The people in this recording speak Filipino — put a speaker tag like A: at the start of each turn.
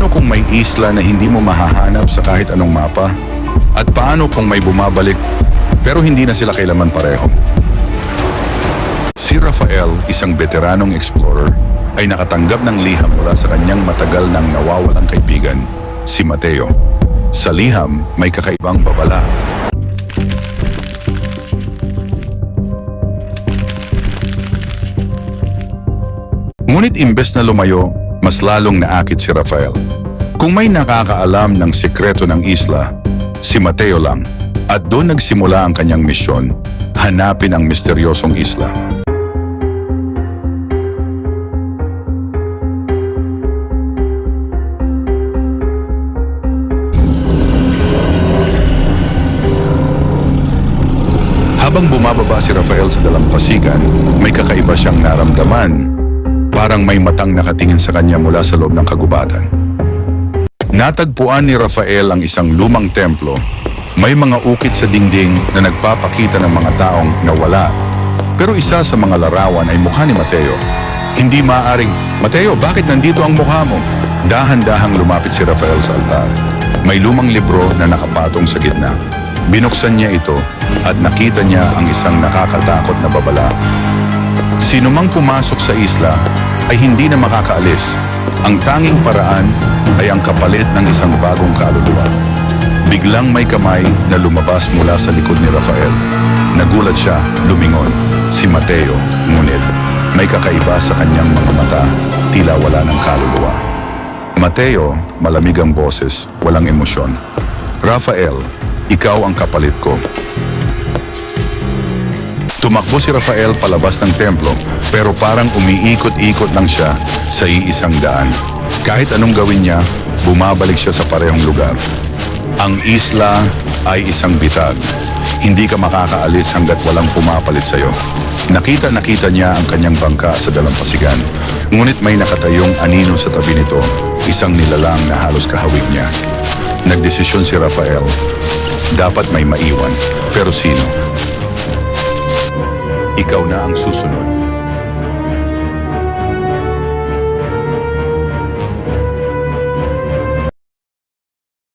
A: Paano kung may isla na hindi mo mahahanap sa kahit anong mapa? At paano kung may bumabalik pero hindi na sila kailanman pareho? Si Rafael, isang veteranong explorer, ay nakatanggap ng liham mula sa kanyang matagal nang nawawalang kaibigan, si Mateo. Sa liham, may kakaibang babala. Ngunit imbes na lumayo, mas lalong naakit si Rafael. Kung may nakakaalam ng sikreto ng isla, si Mateo lang. At doon nagsimula ang kanyang misyon, hanapin ang misteryosong isla. Habang bumababa si Rafael sa dalampasigan, may kakaiba siyang naramdaman. Parang may matang nakatingin sa kanya mula sa loob ng kagubatan. Natagpuan ni Rafael ang isang lumang templo. May mga ukit sa dingding na nagpapakita ng mga taong nawala. Pero isa sa mga larawan ay mukha ni Mateo. Hindi maaring, "Mateo, bakit nandito ang mukha mo?" Dahan-dahang lumapit si Rafael sa altar. May lumang libro na nakapatong sa gitna. Binuksan niya ito at nakita niya ang isang nakakatakot na babala. Sino mang pumasok sa isla ay hindi na makakaalis. Ang tanging paraan ay ang kapalit ng isang bagong kaluluwa. Biglang may kamay na lumabas mula sa likod ni Rafael. Nagulat siya, lumingon. Si Mateo, ngunit may kakaiba sa kanyang mga mata, tila wala ng kaluluwa. Mateo, malamig ang boses, walang emosyon. "Rafael, ikaw ang kapalit ko." Tumakbo si Rafael palabas ng templo, pero parang umiikot-ikot lang siya sa iisang daan. Kahit anong gawin niya, bumabalik siya sa parehong lugar. Ang isla ay isang bitag. Hindi ka makakaalis hanggat walang pumapalit sa'yo. Nakita niya ang kanyang bangka sa dalampasigan. Ngunit may nakatayong anino sa tabi nito, isang nilalang na halos kahawig niya. Nagdesisyon si Rafael. Dapat may maiwan. Pero sino? Ikaw na ang susunod.